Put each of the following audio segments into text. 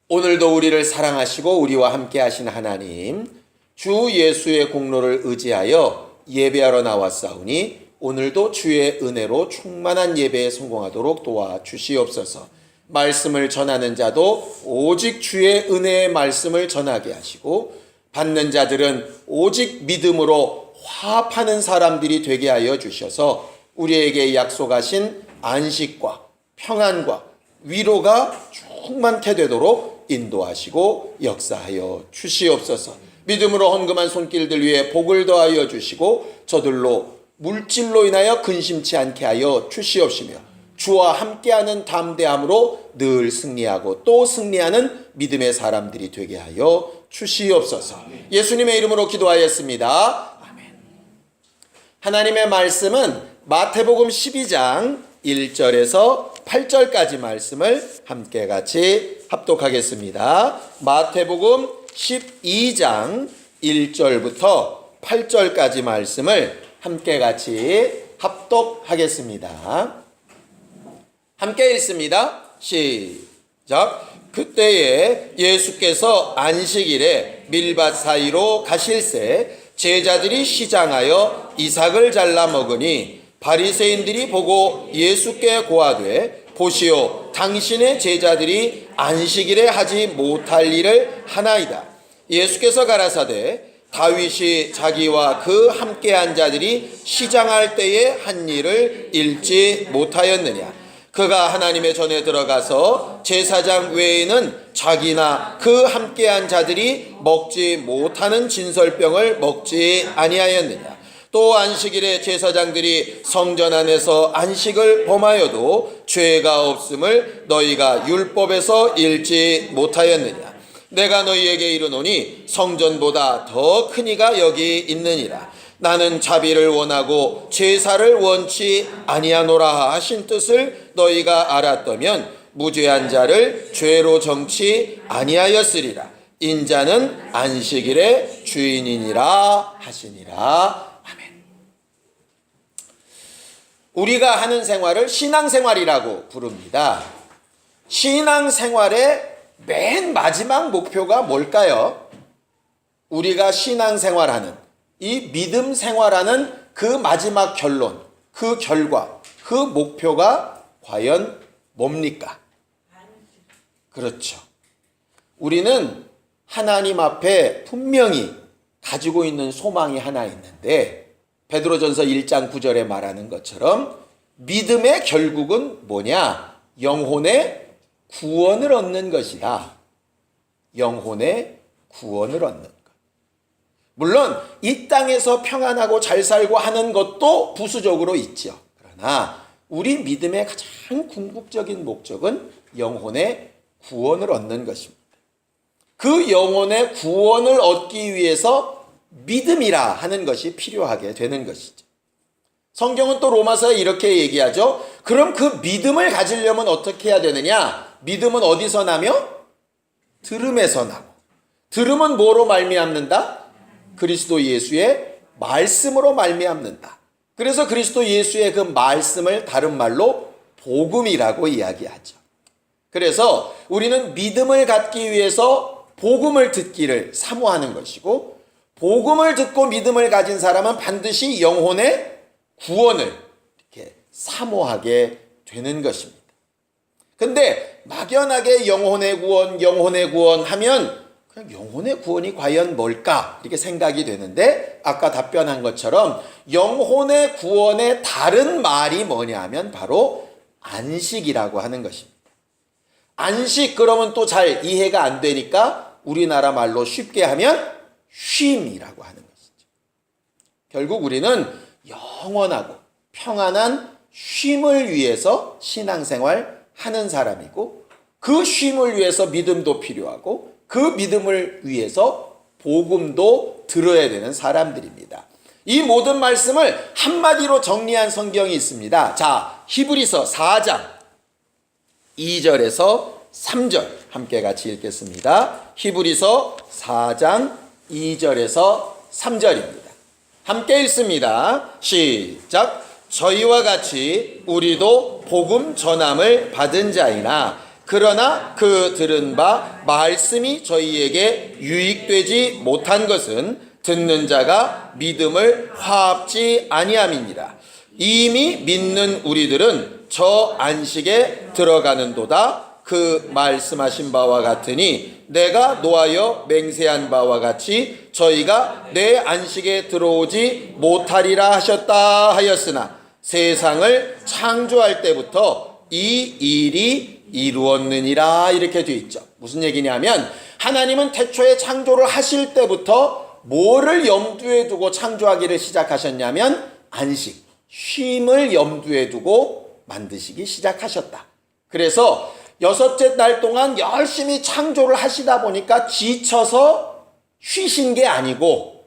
오늘도 우리를 사랑하시고 우리와 함께 하신 하나님, 주 예수의 공로를 의지하여 예배하러 나왔사오니 오늘도 주의 은혜로 충만한 예배에 성공하도록 도와주시옵소서. 말씀을 전하는 자도 오직 주의 은혜의 말씀을 전하게 하시고, 받는 자들은 오직 믿음으로 화합하는 사람들이 되게 하여 주셔서 우리에게 약속하신 안식과 평안과 위로가 충만케 되도록 인도하시고 역사하여 주시옵소서. 믿음으로 헌금한 손길들 위에 복을 더하여 주시고 저들로 물질로 인하여 근심치 않게 하여 주시옵시며, 주와 함께하는 담대함으로 늘 승리하고 또 승리하는 믿음의 사람들이 되게 하여 주시옵소서. 예수님의 이름으로 기도하였습니다. 아멘. 하나님의 말씀은 마태복음 12장 1절에서 8절까지 말씀을 함께 같이 합독하겠습니다. 마태복음 12장 1절부터 8절까지 말씀을 함께 같이 합독하겠습니다. 함께 읽습니다. 시작. 그때에 예수께서 안식일에 밀밭 사이로 가실새 제자들이 시장하여 이삭을 잘라 먹으니 바리새인들이 보고 예수께 고하되, 보시오, 당신의 제자들이 안식일에 하지 못할 일을 하나이다. 예수께서 가라사대, 다윗이 자기와 그 함께한 자들이 시장할 때에 한 일을 읽지 못하였느냐? 그가 하나님의 전에 들어가서 제사장 외에는 자기나 그 함께한 자들이 먹지 못하는 진설병을 먹지 아니하였느냐? 또 안식일에 제사장들이 성전 안에서 안식을 범하여도 죄가 없음을 너희가 율법에서 읽지 못하였느냐? 내가 너희에게 이르노니 성전보다 더 큰 이가 여기 있느니라. 나는 자비를 원하고 제사를 원치 아니하노라 하신 뜻을 너희가 알았다면 무죄한 자를 죄로 정치 아니하였으리라. 인자는 안식일의 주인이니라 하시니라. 아멘. 우리가 하는 생활을 신앙생활이라고 부릅니다. 신앙생활의 맨 마지막 목표가 뭘까요? 우리가 신앙생활하는, 이 믿음 생활하는 그 마지막 결론, 그 결과, 그 목표가 과연 뭡니까? 그렇죠. 우리는 하나님 앞에 분명히 가지고 있는 소망이 하나 있는데, 베드로전서 1장 9절에 말하는 것처럼 믿음의 결국은 뭐냐? 영혼의 구원을 얻는 것이다. 영혼의 구원을 얻는 것. 물론 이 땅에서 평안하고 잘 살고 하는 것도 부수적으로 있죠. 그러나 우리 믿음의 가장 궁극적인 목적은 영혼의 구원을 얻는 것입니다. 그 영혼의 구원을 얻기 위해서 믿음이라 하는 것이 필요하게 되는 것이죠. 성경은 또 로마서에 이렇게 얘기하죠. 그럼 그 믿음을 가지려면 어떻게 해야 되느냐? 믿음은 어디서 나며? 들음에서 나고. 들음은 뭐로 말미암는다? 그리스도 예수의 말씀으로 말미암는다. 그래서 그리스도 예수의 그 말씀을 다른 말로 복음이라고 이야기하죠. 그래서 우리는 믿음을 갖기 위해서 복음을 듣기를 사모하는 것이고, 복음을 듣고 믿음을 가진 사람은 반드시 영혼의 구원을 이렇게 사모하게 되는 것입니다. 근데 막연하게 영혼의 구원 하면 그럼 영혼의 구원이 과연 뭘까? 이렇게 생각이 되는데, 아까 답변한 것처럼 영혼의 구원의 다른 말이 뭐냐 하면 바로 안식이라고 하는 것입니다. 안식, 그러면 또 잘 이해가 안 되니까 우리나라 말로 쉽게 하면 쉼이라고 하는 것이죠. 결국 우리는 영원하고 평안한 쉼을 위해서 신앙생활 하는 사람이고, 그 쉼을 위해서 믿음도 필요하고, 그 믿음을 위해서 복음도 들어야 되는 사람들입니다. 이 모든 말씀을 한마디로 정리한 성경이 있습니다. 자, 히브리서 4장 2절에서 3절 함께 같이 읽겠습니다. 히브리서 4장 2절에서 3절입니다. 함께 읽습니다. 시작. 저희와 같이 우리도 복음 전함을 받은 자이나 그러나 그 들은 바 말씀이 저희에게 유익되지 못한 것은 듣는 자가 믿음을 화합지 아니함이니라. 이미 믿는 우리들은 저 안식에 들어가는도다. 그 말씀하신 바와 같으니 내가 노하여 맹세한 바와 같이 저희가 내 안식에 들어오지 못하리라 하셨다 하였으나 세상을 창조할 때부터 이 일이 이루었느니라. 이렇게 되어 있죠. 무슨 얘기냐면 하나님은 태초에 창조를 하실 때부터 뭐를 염두에 두고 창조하기를 시작하셨냐면 안식, 쉼을 염두에 두고 만드시기 시작하셨다. 그래서 6째 날 동안 열심히 창조를 하시다 보니까 지쳐서 쉬신 게 아니고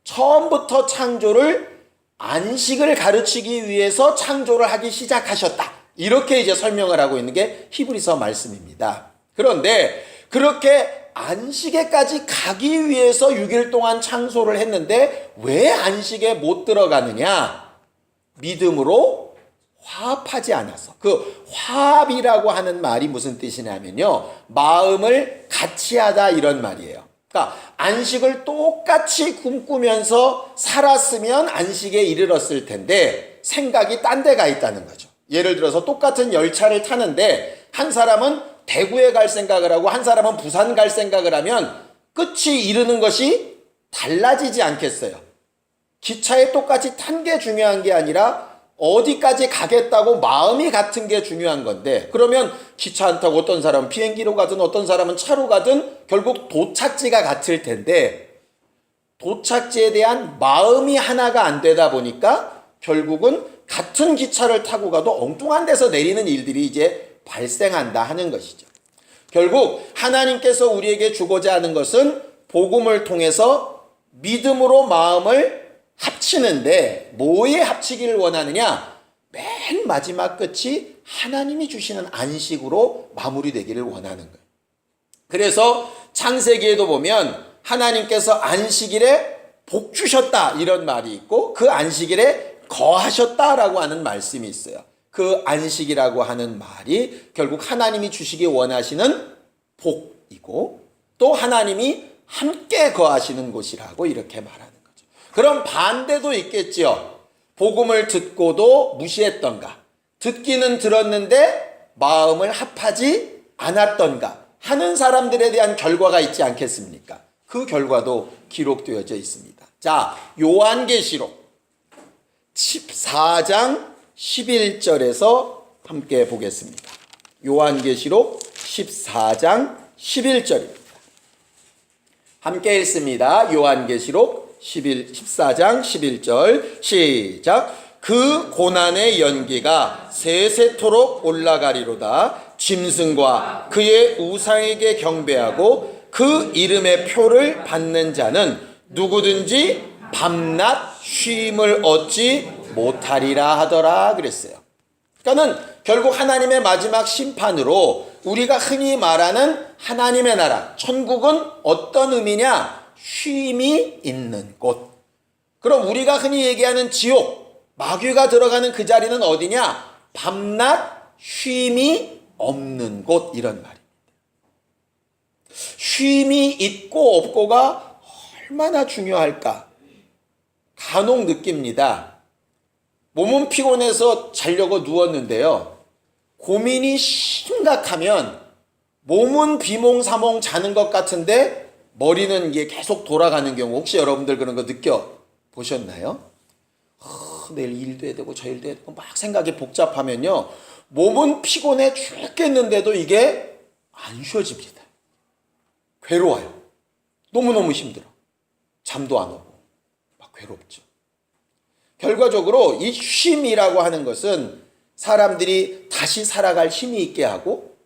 처음부터 창조를 안식을 가르치기 위해서 창조를 하기 시작하셨다. 이렇게 이제 설명을 하고 있는 게 히브리서 말씀입니다. 그런데 그렇게 안식에까지 가기 위해서 6일 동안 창조를 했는데 왜 안식에 못 들어가느냐? 믿음으로 화합하지 않아서. 그 화합이라고 하는 말이 무슨 뜻이냐면요, 마음을 같이 하다 이런 말이에요. 그러니까 안식을 똑같이 꿈꾸면서 살았으면 안식에 이르렀을 텐데 생각이 딴 데 가 있다는 거죠. 예를 들어서 똑같은 열차를 타는데 한 사람은 대구에 갈 생각을 하고 한 사람은 부산 갈 생각을 하면 끝이 이르는 것이 달라지지 않겠어요. 기차에 똑같이 탄 게 중요한 게 아니라 어디까지 가겠다고 마음이 같은 게 중요한 건데, 그러면 기차 안 타고 어떤 사람은 비행기로 가든 어떤 사람은 차로 가든 결국 도착지가 같을 텐데 도착지에 대한 마음이 하나가 안 되다 보니까 결국은 같은 기차를 타고 가도 엉뚱한 데서 내리는 일들이 이제 발생한다 하는 것이죠. 결국 하나님께서 우리에게 주고자 하는 것은 복음을 통해서 믿음으로 마음을 합치는데 뭐에 합치기를 원하느냐? 맨 마지막 끝이 하나님이 주시는 안식으로 마무리되기를 원하는 거예요. 그래서 창세기에도 보면 하나님께서 안식일에 복 주셨다 이런 말이 있고 그 안식일에 거하셨다라고 하는 말씀이 있어요. 그 안식이라고 하는 말이 결국 하나님이 주시기 원하시는 복이고 또 하나님이 함께 거하시는 곳이라고 이렇게 말하는 거죠. 그럼 반대도 있겠죠. 복음을 듣고도 무시했던가, 듣기는 들었는데 마음을 합하지 않았던가 하는 사람들에 대한 결과가 있지 않겠습니까? 그 결과도 기록되어져 있습니다. 자, 요한계시록 14장 11절에서 함께 보겠습니다. 요한계시록 14장 11절입니다. 함께 읽습니다. 요한계시록 14장 11절 시작. 그 고난의 연기가 세세토록 올라가리로다. 짐승과 그의 우상에게 경배하고 그 이름의 표를 받는 자는 누구든지 밤낮 쉼을 얻지 못하리라 하더라 그랬어요. 그러니까는 결국 하나님의 마지막 심판으로 우리가 흔히 말하는 하나님의 나라, 천국은 어떤 의미냐? 쉼이 있는 곳. 그럼 우리가 흔히 얘기하는 지옥, 마귀가 들어가는 그 자리는 어디냐? 밤낮 쉼이 없는 곳, 이런 말입니다. 쉼이 있고 없고가 얼마나 중요할까? 간혹 느낍니다. 몸은 피곤해서 자려고 누웠는데요, 고민이 심각하면 몸은 비몽사몽 자는 것 같은데 머리는 이게 계속 돌아가는 경우, 혹시 여러분들 그런 거 느껴보셨나요? 내일 일도 해야 되고 저 일도 해야 되고 막 생각이 복잡하면요, 몸은 피곤해 죽겠는데도 이게 안 쉬어집니다. 괴로워요. 너무너무 힘들어. 잠도 안 오고 막 괴롭죠. 결과적으로 이 쉼이라고 하는 것은 사람들이 다시 살아갈 힘이 있게 하고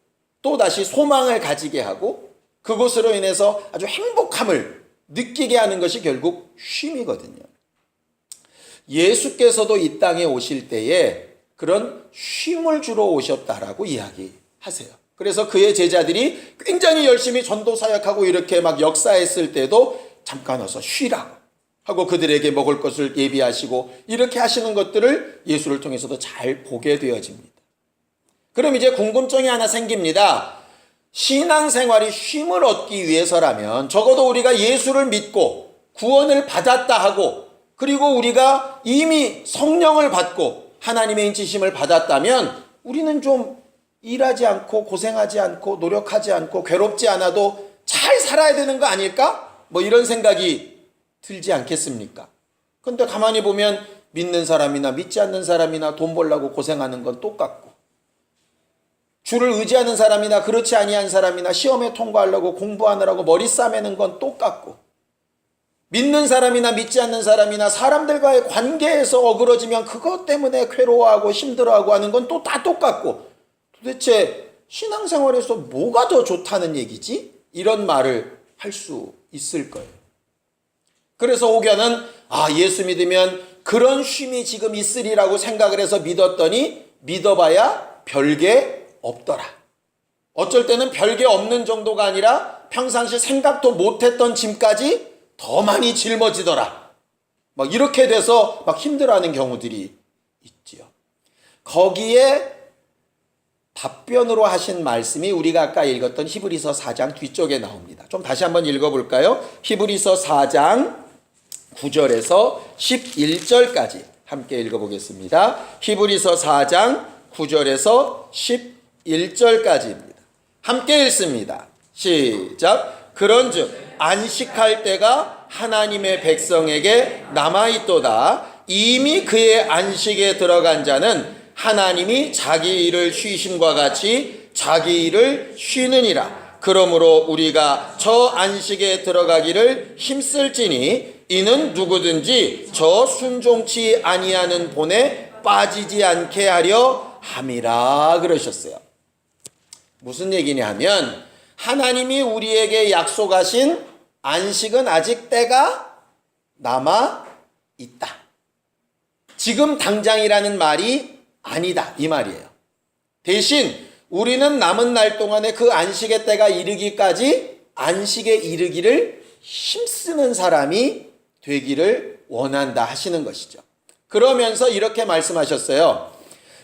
또 다시 소망을 가지게 하고 그것으로 인해서 아주 행복함을 느끼게 하는 것이 결국 쉼이거든요. 예수께서도 이 땅에 오실 때에 그런 쉼을 주러 오셨다라고 이야기하세요. 그래서 그의 제자들이 굉장히 열심히 전도 사역하고 이렇게 막 역사했을 때도 잠깐 와서 쉬라고 하고 그들에게 먹을 것을 예비하시고 이렇게 하시는 것들을 예수를 통해서도 잘 보게 되어집니다. 그럼 이제 궁금증이 하나 생깁니다. 신앙생활이 쉼을 얻기 위해서라면 적어도 우리가 예수를 믿고 구원을 받았다 하고, 그리고 우리가 이미 성령을 받고 하나님의 인치심을 받았다면 우리는 좀 일하지 않고 고생하지 않고 노력하지 않고 괴롭지 않아도 잘 살아야 되는 거 아닐까? 뭐 이런 생각이 들지 않겠습니까? 근데 가만히 보면 믿는 사람이나 믿지 않는 사람이나 돈 벌려고 고생하는 건 똑같고, 주를 의지하는 사람이나 그렇지 아니한 사람이나 시험에 통과하려고 공부하느라고 머리 싸매는 건 똑같고, 믿는 사람이나 믿지 않는 사람이나 사람들과의 관계에서 어그러지면 그것 때문에 괴로워하고 힘들어하고 하는 건 또 다 똑같고, 도대체 신앙생활에서 뭐가 더 좋다는 얘기지? 이런 말을 할 수 있을 거예요. 그래서 혹여는 예수 믿으면 그런 쉼이 지금 있으리라고 생각을 해서 믿었더니 믿어봐야 별게 없더라. 어쩔 때는 별게 없는 정도가 아니라 평상시 생각도 못했던 짐까지 더 많이 짊어지더라. 막 이렇게 돼서 막 힘들어하는 경우들이 있지요. 거기에 답변으로 하신 말씀이 우리가 아까 읽었던 히브리서 4장 뒤쪽에 나옵니다. 좀 다시 한번 읽어볼까요? 히브리서 4장 9절에서 11절까지 함께 읽어보겠습니다. 히브리서 4장 9절에서 11절까지입니다. 함께 읽습니다. 시작. 그런즉 안식할 때가 하나님의 백성에게 남아있도다. 이미 그의 안식에 들어간 자는 하나님이 자기 일을 쉬심과 같이 자기 일을 쉬느니라. 그러므로 우리가 저 안식에 들어가기를 힘쓸지니 이는 누구든지 저 순종치 아니하는 본에 빠지지 않게 하려 함이라 그러셨어요. 무슨 얘기냐 하면 하나님이 우리에게 약속하신 안식은 아직 때가 남아 있다. 지금 당장이라는 말이 아니다, 이 말이에요. 대신 우리는 남은 날 동안에 그 안식의 때가 이르기까지 안식에 이르기를 힘쓰는 사람이 되기를 원한다 하시는 것이죠. 그러면서 이렇게 말씀하셨어요.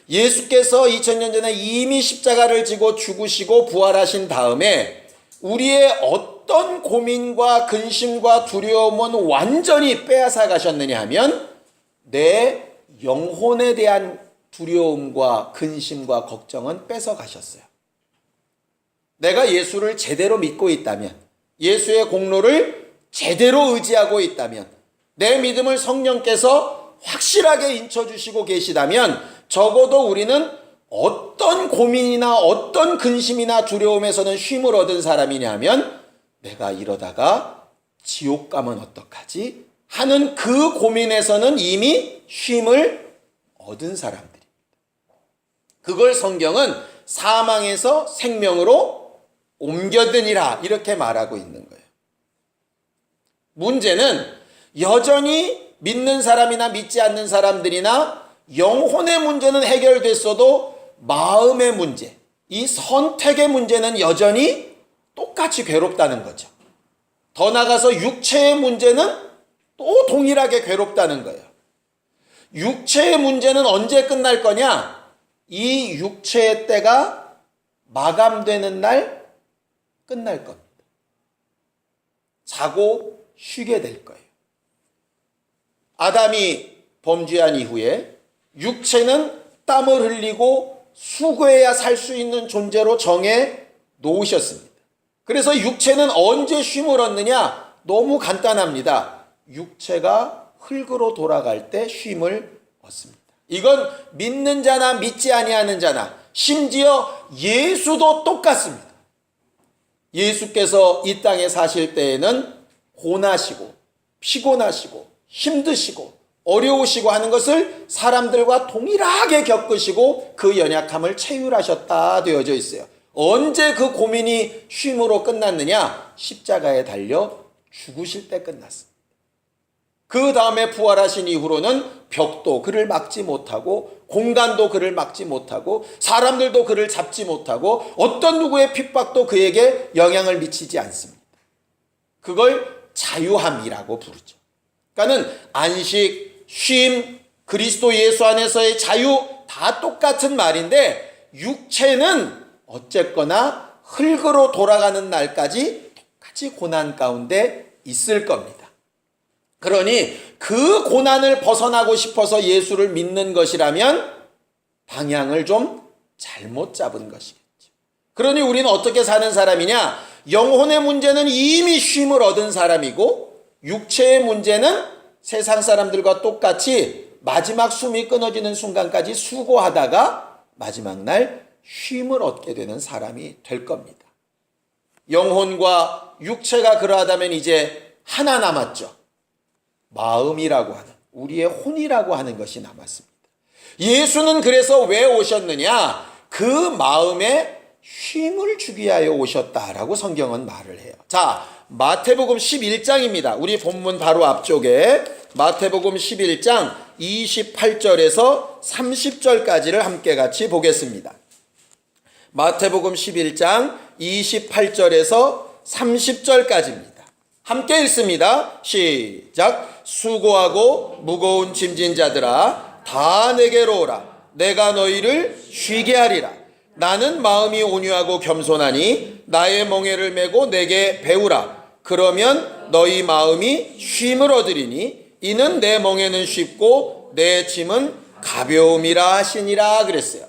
예수께서 2000년 전에 이미 십자가를 지고 죽으시고 부활하신 다음에 우리의 어떤 고민과 근심과 두려움은 완전히 빼앗아 가셨느냐 하면 내 영혼에 대한 두려움과 근심과 걱정은 뺏어 가셨어요. 내가 예수를 제대로 믿고 있다면, 예수의 공로를 제대로 의지하고 있다면, 내 믿음을 성령께서 확실하게 인쳐주시고 계시다면 적어도 우리는 어떤 고민이나 어떤 근심이나 두려움에서는 쉼을 얻은 사람이냐면, 내가 이러다가 지옥 가면 어떡하지 하는 그 고민에서는 이미 쉼을 얻은 사람들입니다. 그걸 성경은 사망에서 생명으로 옮겨드니라 이렇게 말하고 있는 거예요. 문제는 여전히 믿는 사람이나 믿지 않는 사람들이나 영혼의 문제는 해결됐어도 마음의 문제, 이 선택의 문제는 여전히 똑같이 괴롭다는 거죠. 더 나아가서 육체의 문제는 또 동일하게 괴롭다는 거예요. 육체의 문제는 언제 끝날 거냐? 이 육체의 때가 마감되는 날 끝날 겁니다. 자고 쉬게 될 거예요. 아담이 범죄한 이후에 육체는 땀을 흘리고 수고해야 살 수 있는 존재로 정해 놓으셨습니다. 그래서 육체는 언제 쉼을 얻느냐? 너무 간단합니다. 육체가 흙으로 돌아갈 때 쉼을 얻습니다. 이건 믿는 자나 믿지 아니하는 자나 심지어 예수도 똑같습니다. 예수께서 이 땅에 사실 때에는 고나시고 피곤하시고 힘드시고 어려우시고 하는 것을 사람들과 동일하게 겪으시고 그 연약함을 체휼하셨다 되어져 있어요. 언제 그 고민이 쉼으로 끝났느냐? 십자가에 달려 죽으실 때 끝났습니다. 그 다음에 부활하신 이후로는 벽도 그를 막지 못하고 공간도 그를 막지 못하고 사람들도 그를 잡지 못하고 어떤 누구의 핍박도 그에게 영향을 미치지 않습니다. 그걸 자유함이라고 부르죠. 그러니까는 안식, 쉼, 그리스도 예수 안에서의 자유 다 똑같은 말인데 육체는 어쨌거나 흙으로 돌아가는 날까지 똑같이 고난 가운데 있을 겁니다. 그러니 그 고난을 벗어나고 싶어서 예수를 믿는 것이라면 방향을 좀 잘못 잡은 것이겠죠. 그러니 우리는 어떻게 사는 사람이냐? 영혼의 문제는 이미 쉼을 얻은 사람이고 육체의 문제는 세상 사람들과 똑같이 마지막 숨이 끊어지는 순간까지 수고하다가 마지막 날 쉼을 얻게 되는 사람이 될 겁니다. 영혼과 육체가 그러하다면 이제 하나 남았죠. 마음이라고 하는, 우리의 혼이라고 하는 것이 남았습니다. 예수는 그래서 왜 오셨느냐? 그 마음에 쉼을 주기 위하여 오셨다라고 성경은 말을 해요. 자, 마태복음 11장입니다. 우리 본문 바로 앞쪽에 마태복음 11장 28절에서 30절까지를 함께 같이 보겠습니다. 마태복음 11장 28절에서 30절까지입니다. 함께 읽습니다. 시작. 수고하고 무거운 짐진 자들아 다 내게로 오라. 내가 너희를 쉬게 하리라. 나는 마음이 온유하고 겸손하니 나의 멍에를 메고 내게 배우라. 그러면 너희 마음이 쉼을 얻으리니 이는 내 멍에는 쉽고 내 짐은 가벼움이라 하시니라 그랬어요.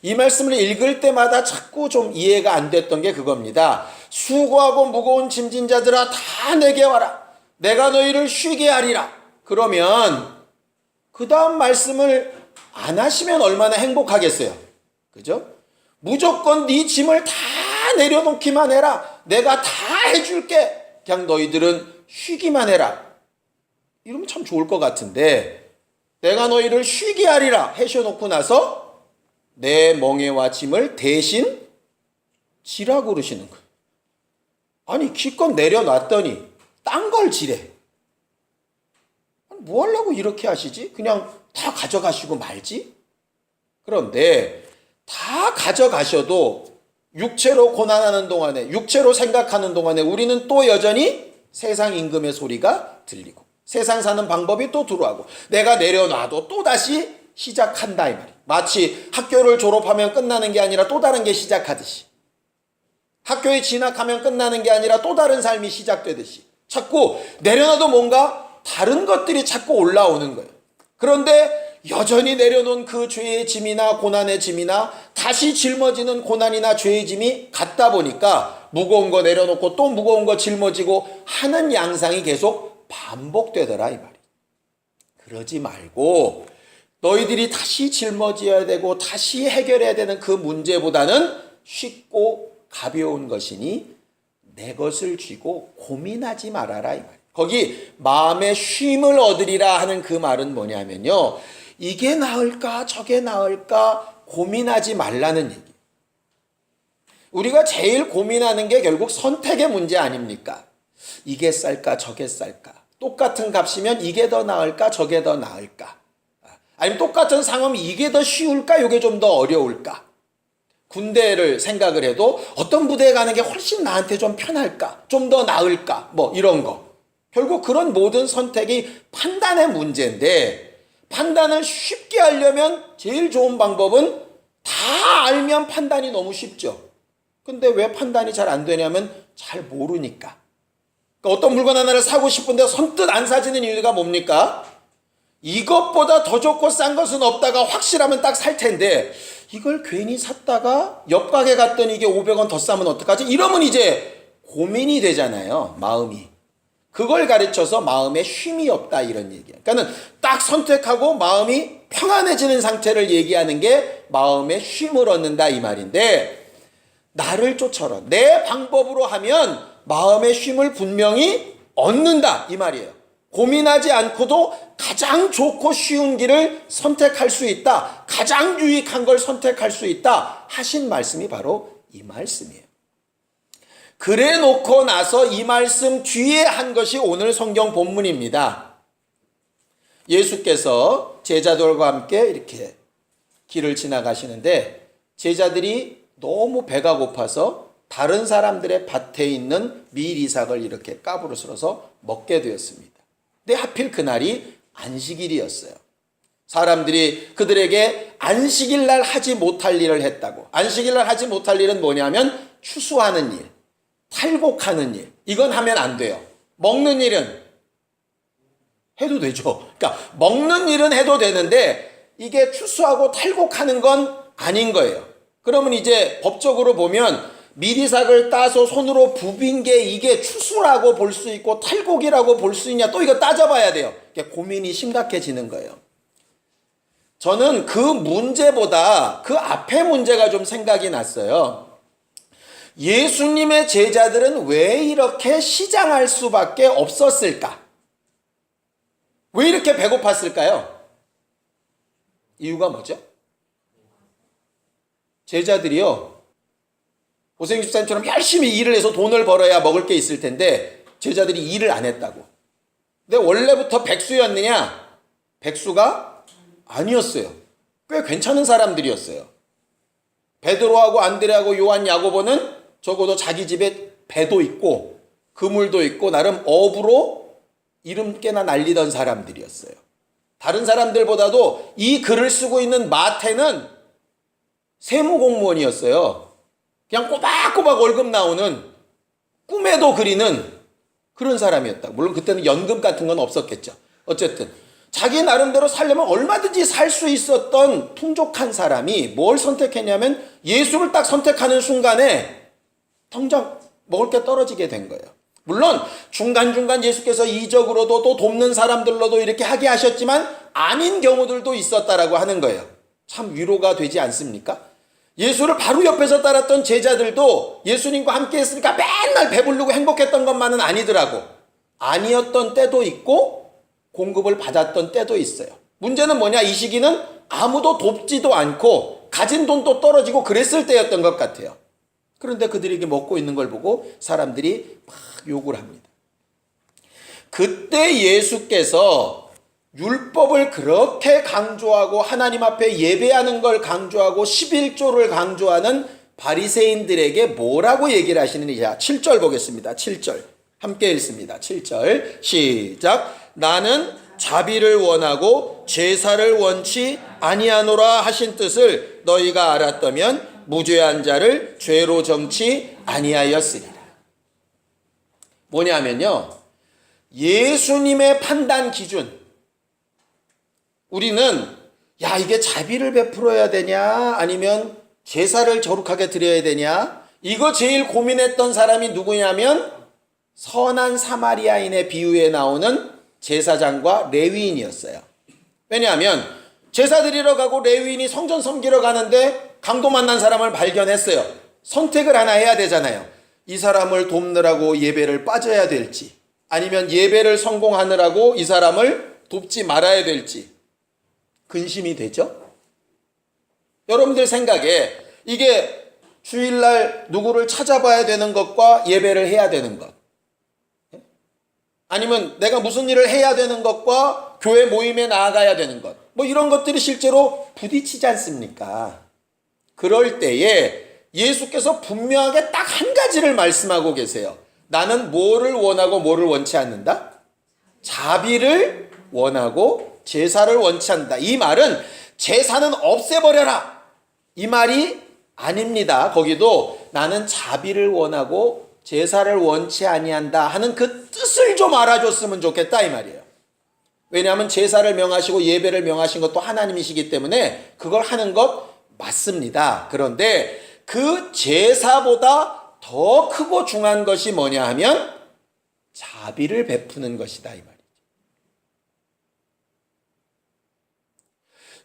이 말씀을 읽을 때마다 자꾸 좀 이해가 안 됐던 게 그겁니다. 수고하고 무거운 짐진 자들아 다 내게 와라. 내가 너희를 쉬게 하리라. 그러면 그 다음 말씀을 안 하시면 얼마나 행복하겠어요. 그죠? 무조건 네 짐을 다 내려놓기만 해라. 내가 다 해줄게. 그냥 너희들은 쉬기만 해라. 이러면 참 좋을 것 같은데 내가 너희를 쉬게 하리라 해셔놓고 나서 내 멍에와 짐을 대신 지라고 그러시는 거예요. 아니 기껏 내려놨더니 딴 걸 지래. 뭐 하려고 이렇게 하시지? 그냥 다 가져가시고 말지? 그런데 다 가져가셔도 육체로 고난하는 동안에, 육체로 생각하는 동안에 우리는 또 여전히 세상 임금의 소리가 들리고 세상 사는 방법이 또 들어오고 내가 내려놔도 또다시 시작한다 이 말이에요. 마치 학교를 졸업하면 끝나는 게 아니라 또 다른 게 시작하듯이, 학교에 진학하면 끝나는 게 아니라 또 다른 삶이 시작되듯이 자꾸 내려놔도 뭔가 다른 것들이 자꾸 올라오는 거예요. 그런데 여전히 내려놓은 그 죄의 짐이나 고난의 짐이나 다시 짊어지는 고난이나 죄의 짐이 같다 보니까 무거운 거 내려놓고 또 무거운 거 짊어지고 하는 양상이 계속 반복되더라 이 말이에요. 그러지 말고 너희들이 다시 짊어져야 되고 다시 해결해야 되는 그 문제보다는 쉽고 가벼운 것이니 내 것을 쥐고 고민하지 말아라 이 말이에요. 거기 마음의 쉼을 얻으리라 하는 그 말은 뭐냐면요, 이게 나을까 저게 나을까 고민하지 말라는 얘기예요. 우리가 제일 고민하는 게 결국 선택의 문제 아닙니까? 이게 쌀까 저게 쌀까, 똑같은 값이면 이게 더 나을까 저게 더 나을까, 아니면 똑같은 상황이 이게 더 쉬울까 이게 좀 더 어려울까. 군대를 생각을 해도 어떤 부대에 가는 게 훨씬 나한테 좀 편할까, 좀 더 나을까, 뭐 이런 거. 결국 그런 모든 선택이 판단의 문제인데, 판단을 쉽게 하려면 제일 좋은 방법은 다 알면 판단이 너무 쉽죠. 근데 왜 판단이 잘 안 되냐면 잘 모르니까. 그러니까 어떤 물건 하나를 사고 싶은데 선뜻 안 사지는 이유가 뭡니까? 이것보다 더 좋고 싼 것은 없다가 확실하면 딱 살 텐데 이걸 괜히 샀다가 옆 가게 갔더니 이게 500원 더 싸면 어떡하지? 이러면 이제 고민이 되잖아요, 마음이. 그걸 가르쳐서 마음에 쉼이 없다 이런 얘기예요. 그러니까는 딱 선택하고 마음이 평안해지는 상태를 얘기하는 게 마음의 쉼을 얻는다 이 말인데, 나를 쫓아라, 내 방법으로 하면 마음의 쉼을 분명히 얻는다 이 말이에요. 고민하지 않고도 가장 좋고 쉬운 길을 선택할 수 있다, 가장 유익한 걸 선택할 수 있다 하신 말씀이 바로 이 말씀이에요. 그래 놓고 나서 이 말씀 뒤에 한 것이 오늘 성경 본문입니다. 예수께서 제자들과 함께 이렇게 길을 지나가시는데 제자들이 너무 배가 고파서 다른 사람들의 밭에 있는 밀 이삭을 이렇게 까부러 썰어서 먹게 되었습니다. 근데 하필 그날이 안식일이었어요. 사람들이 그들에게 안식일 날 하지 못할 일을 했다고. 안식일 날 하지 못할 일은 뭐냐면 추수하는 일, 탈곡하는 일. 이건 하면 안 돼요. 먹는 일은 해도 되죠. 그러니까 먹는 일은 해도 되는데 이게 추수하고 탈곡하는 건 아닌 거예요. 그러면 이제 법적으로 보면 미리삭을 따서 손으로 부빈 게 이게 추수라고 볼 수 있고 탈곡이라고 볼 수 있냐, 또 이거 따져봐야 돼요. 고민이 심각해지는 거예요. 저는 그 문제보다 그 앞에 문제가 좀 생각이 났어요. 예수님의 제자들은 왜 이렇게 시장할 수밖에 없었을까? 왜 이렇게 배고팠을까요? 이유가 뭐죠? 제자들이요, 오세영 집사님처럼 열심히 일을 해서 돈을 벌어야 먹을 게 있을 텐데 제자들이 일을 안 했다고. 근데 원래부터 백수였느냐? 백수가 아니었어요. 꽤 괜찮은 사람들이었어요. 베드로하고 안드레하고 요한, 야고보는 적어도 자기 집에 배도 있고 그물도 있고 나름 업으로 이름 꽤나 날리던 사람들이었어요. 다른 사람들보다도 이 글을 쓰고 있는 마태는 세무공무원이었어요. 그냥 꼬박꼬박 월급 나오는, 꿈에도 그리는 그런 사람이었다. 물론 그때는 연금 같은 건 없었겠죠. 어쨌든 자기 나름대로 살려면 얼마든지 살 수 있었던 풍족한 사람이 뭘 선택했냐면 예수를 딱 선택하는 순간에 당장 먹을 게 떨어지게 된 거예요. 물론 중간중간 예수께서 이적으로도 또 돕는 사람들로도 이렇게 하게 하셨지만 아닌 경우들도 있었다라고 하는 거예요. 참 위로가 되지 않습니까? 예수를 바로 옆에서 따랐던 제자들도 예수님과 함께 했으니까 맨날 배부르고 행복했던 것만은 아니더라고. 아니었던 때도 있고 공급을 받았던 때도 있어요. 문제는 뭐냐? 이 시기는 아무도 돕지도 않고 가진 돈도 떨어지고 그랬을 때였던 것 같아요. 그런데 그들에게 먹고 있는 걸 보고 사람들이 막 욕을 합니다. 그때 예수께서 율법을 그렇게 강조하고 하나님 앞에 예배하는 걸 강조하고 11조를 강조하는 바리새인들에게 뭐라고 얘기를 하시느냐. 7절 보겠습니다. 7절 함께 읽습니다. 7절 시작. 나는 자비를 원하고 제사를 원치 아니하노라 하신 뜻을 너희가 알았다면 무죄한 자를 죄로 정치 아니하였으리라. 뭐냐면요, 예수님의 판단 기준, 우리는 야 이게 자비를 베풀어야 되냐 아니면 제사를 거룩하게 드려야 되냐, 이거 제일 고민했던 사람이 누구냐면 선한 사마리아인의 비유에 나오는 제사장과 레위인이었어요. 왜냐하면 제사 드리러 가고 레위인이 성전 섬기러 가는데 강도 만난 사람을 발견했어요. 선택을 하나 해야 되잖아요. 이 사람을 돕느라고 예배를 빠져야 될지 아니면 예배를 성공하느라고 이 사람을 돕지 말아야 될지 근심이 되죠? 여러분들 생각에 이게 주일날 누구를 찾아봐야 되는 것과 예배를 해야 되는 것, 아니면 내가 무슨 일을 해야 되는 것과 교회 모임에 나아가야 되는 것, 뭐 이런 것들이 실제로 부딪히지 않습니까? 그럴 때에 예수께서 분명하게 딱 한 가지를 말씀하고 계세요. 나는 뭐를 원하고 뭐를 원치 않는다? 자비를 원하고 제사를 원치 않는다. 이 말은 제사는 없애버려라, 이 말이 아닙니다. 거기도 나는 자비를 원하고 제사를 원치 아니한다 하는 그 뜻을 좀 알아줬으면 좋겠다 이 말이에요. 왜냐하면 제사를 명하시고 예배를 명하신 것도 하나님이시기 때문에 그걸 하는 것 맞습니다. 그런데 그 제사보다 더 크고 중요한 것이 뭐냐 하면 자비를 베푸는 것이다 이 말이죠.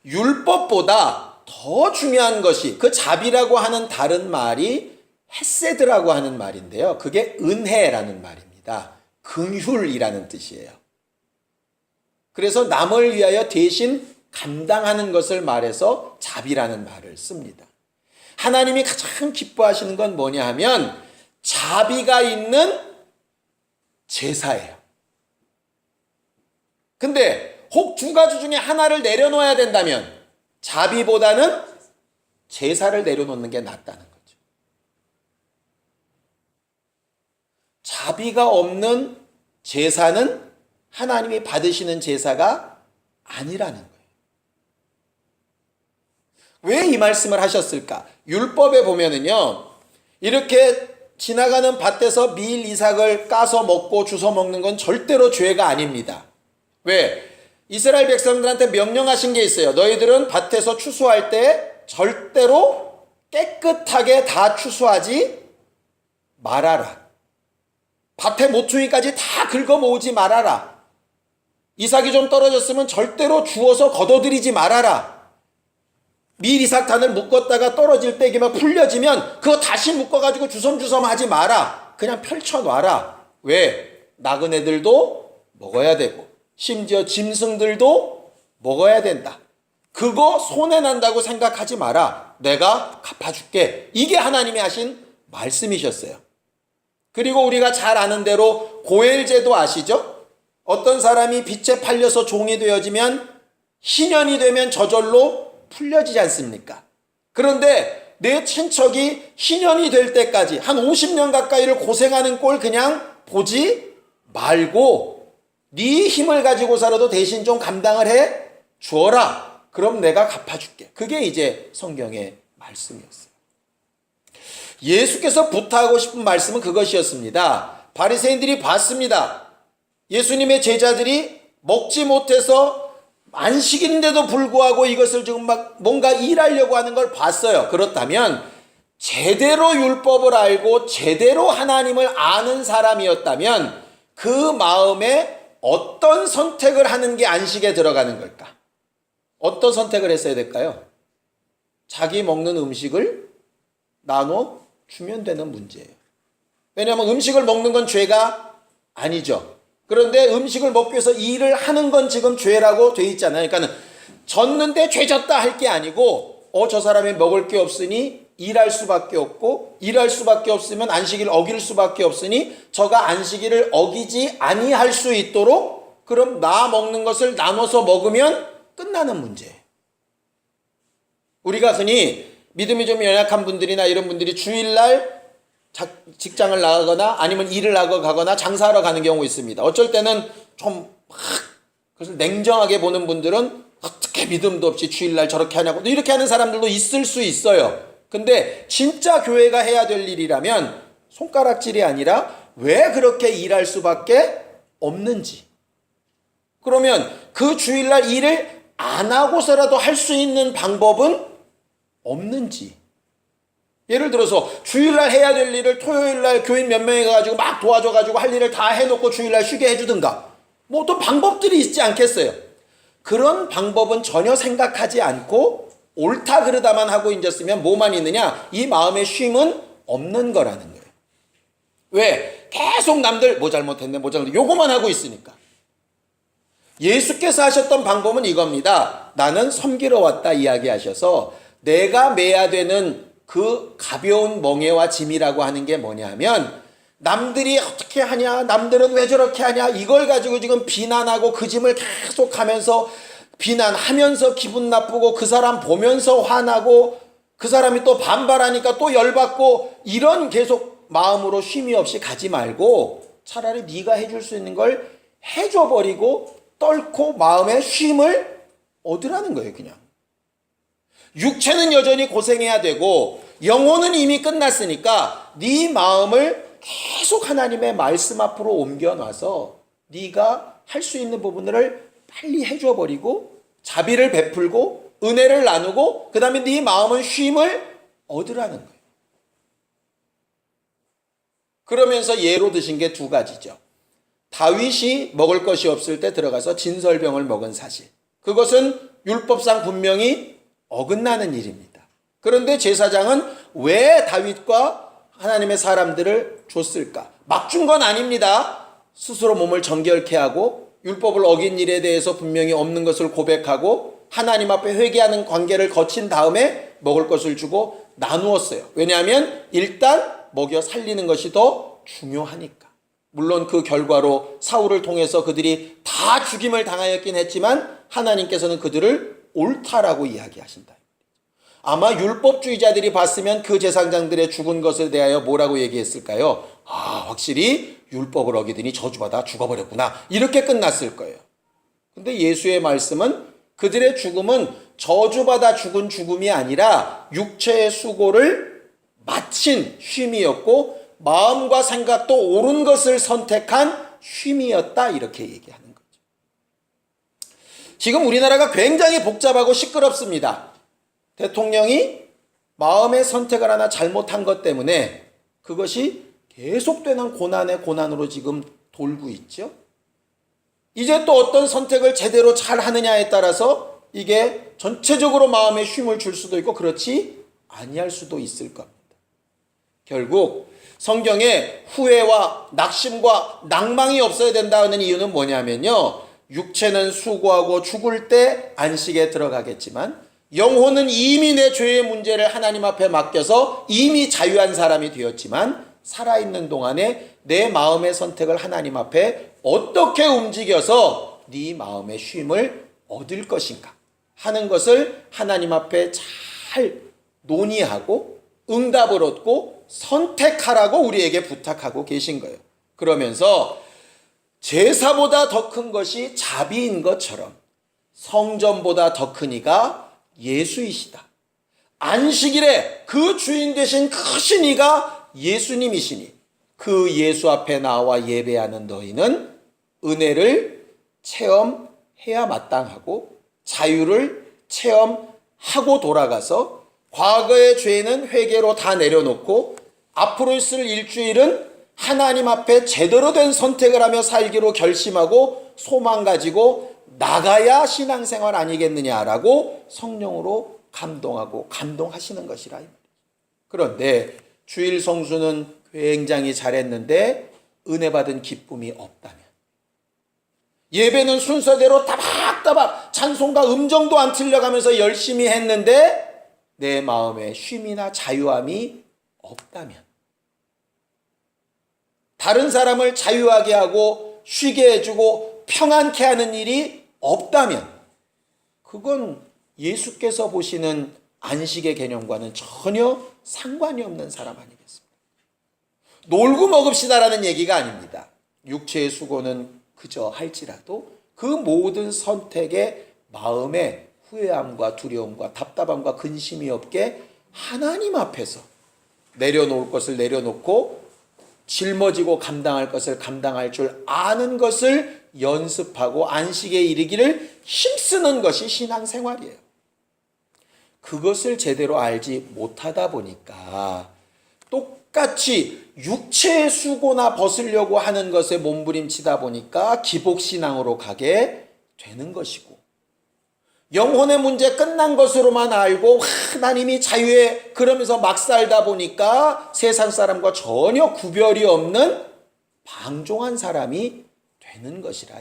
율법보다 더 중요한 것이, 그 자비라고 하는 다른 말이 헤세드라고 하는 말인데요. 그게 은혜라는 말입니다. 긍휼이라는 뜻이에요. 그래서 남을 위하여 대신 감당하는 것을 말해서 자비라는 말을 씁니다. 하나님이 가장 기뻐하시는 건 뭐냐 하면 자비가 있는 제사예요. 근데 혹 두 가지 중에 하나를 내려놓아야 된다면 자비보다는 제사를 내려놓는 게 낫다는 거죠. 자비가 없는 제사는 하나님이 받으시는 제사가 아니라는 거예요. 왜 이 말씀을 하셨을까? 율법에 보면은요, 이렇게 지나가는 밭에서 밀 이삭을 까서 먹고 주워 먹는 건 절대로 죄가 아닙니다. 왜? 이스라엘 백성들한테 명령하신 게 있어요. 너희들은 밭에서 추수할 때 절대로 깨끗하게 다 추수하지 말아라. 밭에 모퉁이까지 다 긁어 모으지 말아라. 이삭이 좀 떨어졌으면 절대로 주워서 걷어들이지 말아라. 밀 이삭단을 묶었다가 떨어질 때 이게 막 풀려지면 그거 다시 묶어가지고 주섬주섬 하지 마라. 그냥 펼쳐놔라. 왜? 나그네들도 먹어야 되고 심지어 짐승들도 먹어야 된다. 그거 손해난다고 생각하지 마라. 내가 갚아줄게. 이게 하나님이 하신 말씀이셨어요. 그리고 우리가 잘 아는 대로 고엘제도 아시죠? 어떤 사람이 빚에 팔려서 종이 되어지면 신년이 되면 저절로 풀려지지 않습니까? 그런데 내 친척이 신년이 될 때까지 한 50년 가까이를 고생하는 꼴 그냥 보지 말고 네 힘을 가지고서라도 대신 좀 감당을 해 주어라. 그럼 내가 갚아줄게. 그게 이제 성경의 말씀이었어요. 예수께서 부탁하고 싶은 말씀은 그것이었습니다. 바리새인들이 봤습니다. 예수님의 제자들이 먹지 못해서 안식인데도 불구하고 이것을 지금 막 뭔가 일하려고 하는 걸 봤어요. 그렇다면 제대로 율법을 알고 제대로 하나님을 아는 사람이었다면 그 마음에 어떤 선택을 하는 게 안식에 들어가는 걸까? 어떤 선택을 했어야 될까요? 자기 먹는 음식을 나눠 주면 되는 문제예요. 왜냐하면 음식을 먹는 건 죄가 아니죠. 그런데 음식을 먹기 위해서 일을 하는 건 지금 죄라고 돼 있잖아요. 그러니까 졌는데 죄졌다 할 게 아니고 저 사람이 먹을 게 없으니 일할 수밖에 없고 일할 수밖에 없으면 안식일을 어길 수밖에 없으니 저가 안식일을 어기지 아니할 수 있도록 그럼 나 먹는 것을 나눠서 먹으면 끝나는 문제예요. 우리가 흔히 믿음이 좀 연약한 분들이나 이런 분들이 주일날 직장을 나가거나 아니면 일을 하러 가거나 장사하러 가는 경우 있습니다. 어쩔 때는 좀 그것을 냉정하게 보는 분들은 어떻게 믿음도 없이 주일날 저렇게 하냐고 이렇게 하는 사람들도 있을 수 있어요. 근데 진짜 교회가 해야 될 일이라면 손가락질이 아니라 왜 그렇게 일할 수밖에 없는지, 그러면 그 주일날 일을 안 하고서라도 할 수 있는 방법은 없는지, 예를 들어서 주일날 해야 될 일을 토요일날 교인 몇 명이 가지고 막 도와줘가지고 할 일을 다 해놓고 주일날 쉬게 해주든가 뭐 또 방법들이 있지 않겠어요? 그런 방법은 전혀 생각하지 않고 옳다 그르다만 하고 앉았으면 뭐만 있느냐? 이 마음의 쉼은 없는 거라는 거예요. 왜? 계속 남들 뭐 잘못했네 뭐 잘못했네 요거만 하고 있으니까. 예수께서 하셨던 방법은 이겁니다. 나는 섬기러 왔다 이야기하셔서 내가 매야 되는 그 가벼운 멍에와 짐이라고 하는 게 뭐냐 하면 남들이 어떻게 하냐, 남들은 왜 저렇게 하냐, 이걸 가지고 지금 비난하고 그 짐을 계속 하면서 비난하면서 기분 나쁘고 그 사람 보면서 화나고 그 사람이 또 반발하니까 또 열받고 이런 계속 마음으로 쉼이 없이 가지 말고 차라리 네가 해줄 수 있는 걸 해줘버리고 떨고 마음의 쉼을 얻으라는 거예요. 그냥 육체는 여전히 고생해야 되고 영혼은 이미 끝났으니까 네 마음을 계속 하나님의 말씀 앞으로 옮겨놔서 네가 할 수 있는 부분들을 빨리 해줘버리고 자비를 베풀고 은혜를 나누고 그 다음에 네 마음은 쉼을 얻으라는 거예요. 그러면서 예로 드신 게 두 가지죠. 다윗이 먹을 것이 없을 때 들어가서 진설병을 먹은 사실, 그것은 율법상 분명히 어긋나는 일입니다. 그런데 제사장은 왜 다윗과 하나님의 사람들을 줬을까? 막 준 건 아닙니다. 스스로 몸을 정결케 하고 율법을 어긴 일에 대해서 분명히 없는 것을 고백하고 하나님 앞에 회개하는 관계를 거친 다음에 먹을 것을 주고 나누었어요. 왜냐하면 일단 먹여 살리는 것이 더 중요하니까. 물론 그 결과로 사울을 통해서 그들이 다 죽임을 당하였긴 했지만 하나님께서는 그들을 옳다라고 이야기하신다. 아마 율법주의자들이 봤으면 그 제사장들의 죽은 것에 대하여 뭐라고 얘기했을까요? 확실히 율법을 어기더니 저주받아 죽어버렸구나. 이렇게 끝났을 거예요. 근데 예수의 말씀은 그들의 죽음은 저주받아 죽은 죽음이 아니라 육체의 수고를 마친 쉼이었고 마음과 생각도 옳은 것을 선택한 쉼이었다, 이렇게 얘기하는 거죠. 지금 우리나라가 굉장히 복잡하고 시끄럽습니다. 대통령이 마음의 선택을 하나 잘못한 것 때문에 그것이 계속되는 고난의 고난으로 지금 돌고 있죠. 이제 또 어떤 선택을 제대로 잘 하느냐에 따라서 이게 전체적으로 마음에 쉼을 줄 수도 있고 그렇지 아니할 수도 있을 겁니다. 결국 성경에 후회와 낙심과 낭망이 없어야 된다는 이유는 뭐냐면요, 육체는 수고하고 죽을 때 안식에 들어가겠지만 영혼은 이미 내 죄의 문제를 하나님 앞에 맡겨서 이미 자유한 사람이 되었지만 살아있는 동안에 내 마음의 선택을 하나님 앞에 어떻게 움직여서 네 마음의 쉼을 얻을 것인가 하는 것을 하나님 앞에 잘 논의하고 응답을 얻고 선택하라고 우리에게 부탁하고 계신 거예요. 그러면서 제사보다 더 큰 것이 자비인 것처럼 성전보다 더 큰 이가 예수이시다. 안식일에 그 주인 되신 크신 이가 예수님이시니 그 예수 앞에 나와 예배하는 너희는 은혜를 체험해야 마땅하고 자유를 체험하고 돌아가서 과거의 죄는 회개로 다 내려놓고 앞으로 있을 일주일은 하나님 앞에 제대로 된 선택을 하며 살기로 결심하고 소망 가지고 나가야 신앙생활 아니겠느냐라고 성령으로 감동하고 감동하시는 것이라. 그런데 주일 성수는 굉장히 잘했는데 은혜 받은 기쁨이 없다면, 예배는 순서대로 따박따박 찬송가 음정도 안 틀려가면서 열심히 했는데 내 마음에 쉼이나 자유함이 없다면, 다른 사람을 자유하게 하고 쉬게 해주고 평안케 하는 일이 없다면 그건 예수께서 보시는 안식의 개념과는 전혀 상관이 없는 사람 아니겠습니까? 놀고 먹읍시다라는 얘기가 아닙니다. 육체의 수고는 그저 할지라도 그 모든 선택에 마음에 후회함과 두려움과 답답함과 근심이 없게 하나님 앞에서 내려놓을 것을 내려놓고 짊어지고 감당할 것을 감당할 줄 아는 것을 연습하고 안식에 이르기를 힘쓰는 것이 신앙생활이에요. 그것을 제대로 알지 못하다 보니까 똑같이 육체의 수고나 벗으려고 하는 것에 몸부림치다 보니까 기복신앙으로 가게 되는 것이고, 영혼의 문제 끝난 것으로만 알고 하나님이 자유해 그러면서 막 살다 보니까 세상 사람과 전혀 구별이 없는 방종한 사람이 되는 것이라.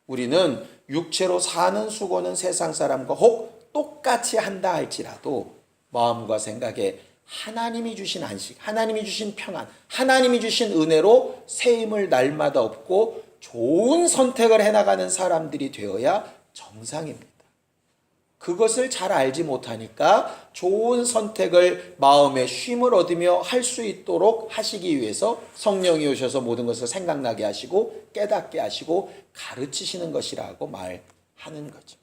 우리는 육체로 사는 수고는 세상 사람과 혹 똑같이 한다 할지라도 마음과 생각에 하나님이 주신 안식, 하나님이 주신 평안, 하나님이 주신 은혜로 새 힘을 날마다 얻고 좋은 선택을 해나가는 사람들이 되어야 정상입니다. 그것을 잘 알지 못하니까 좋은 선택을 마음의 쉼을 얻으며 할 수 있도록 하시기 위해서 성령이 오셔서 모든 것을 생각나게 하시고 깨닫게 하시고 가르치시는 것이라고 말하는 거죠.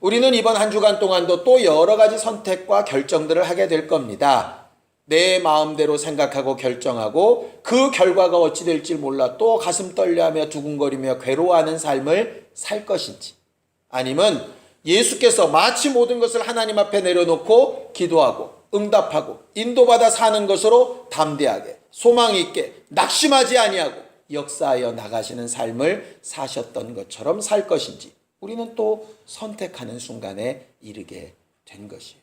우리는 이번 한 주간 동안도 또 여러 가지 선택과 결정들을 하게 될 겁니다. 내 마음대로 생각하고 결정하고 그 결과가 어찌 될지 몰라 또 가슴 떨려하며 두근거리며 괴로워하는 삶을 살 것인지, 아니면 예수께서 마치 모든 것을 하나님 앞에 내려놓고 기도하고 응답하고 인도받아 사는 것으로 담대하게 소망 있게 낙심하지 아니하고 역사하여 나가시는 삶을 사셨던 것처럼 살 것인지, 우리는 또 선택하는 순간에 이르게 된 것이에요.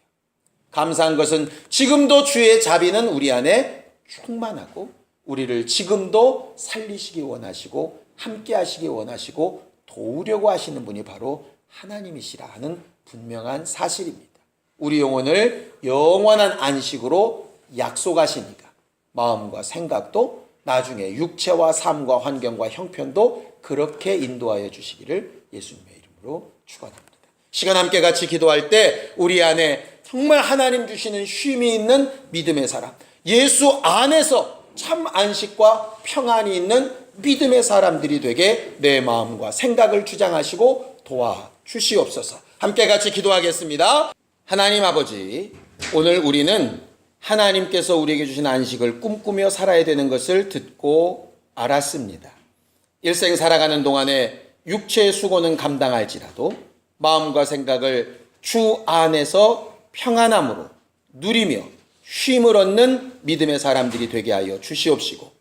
감사한 것은 지금도 주의 자비는 우리 안에 충만하고 우리를 지금도 살리시기 원하시고 함께 하시기 원하시고 도우려고 하시는 분이 바로 하나님이시라는 분명한 사실입니다. 우리 영혼을 영원한 안식으로 약속하시니까 마음과 생각도 나중에 육체와 삶과 환경과 형편도 그렇게 인도하여 주시기를 예수님의 이름으로 축원합니다. 시간 함께 같이 기도할 때 우리 안에 정말 하나님 주시는 쉼이 있는 믿음의 사람, 예수 안에서 참 안식과 평안이 있는 믿음의 사람들이 되게 내 마음과 생각을 주장하시고 도와 주시옵소서. 함께 같이 기도하겠습니다. 하나님 아버지, 오늘 우리는 하나님께서 우리에게 주신 안식을 꿈꾸며 살아야 되는 것을 듣고 알았습니다. 일생 살아가는 동안에 육체의 수고는 감당할지라도 마음과 생각을 주 안에서 평안함으로 누리며 쉼을 얻는 믿음의 사람들이 되게 하여 주시옵시고,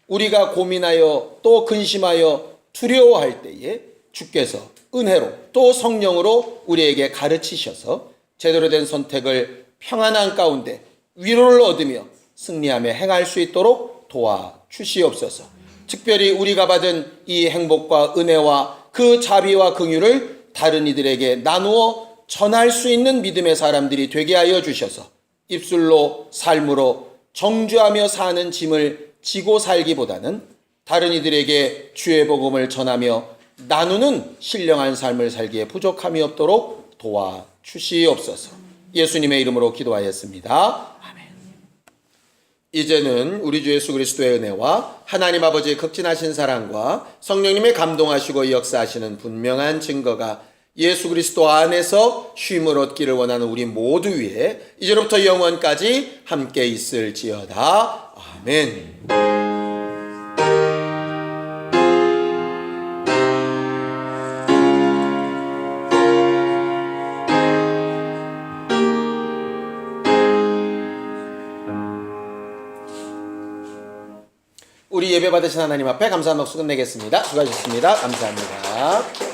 우리가 고민하여 또 근심하여 두려워할 때에 주께서 은혜로 또 성령으로 우리에게 가르치셔서 제대로 된 선택을 평안한 가운데 위로를 얻으며 승리하며 행할 수 있도록 도와주시옵소서. 특별히 우리가 받은 이 행복과 은혜와 그 자비와 긍휼을 다른 이들에게 나누어 전할 수 있는 믿음의 사람들이 되게 하여 주셔서 입술로 삶으로 정죄하며 사는 짐을 지고 살기보다는 다른 이들에게 주의 복음을 전하며 나누는 신령한 삶을 살기에 부족함이 없도록 도와주시옵소서. 예수님의 이름으로 기도하였습니다. 아멘. 이제는 우리 주 예수 그리스도의 은혜와 하나님 아버지의 극진하신 사랑과 성령님의 감동하시고 역사하시는 분명한 증거가 예수 그리스도 안에서 쉼을 얻기를 원하는 우리 모두 위에 이제로부터 영원까지 함께 있을지어다. 아멘. 우리 예배 받으신 하나님 앞에 감사한 박수 끝내겠습니다. 수고하셨습니다. 감사합니다.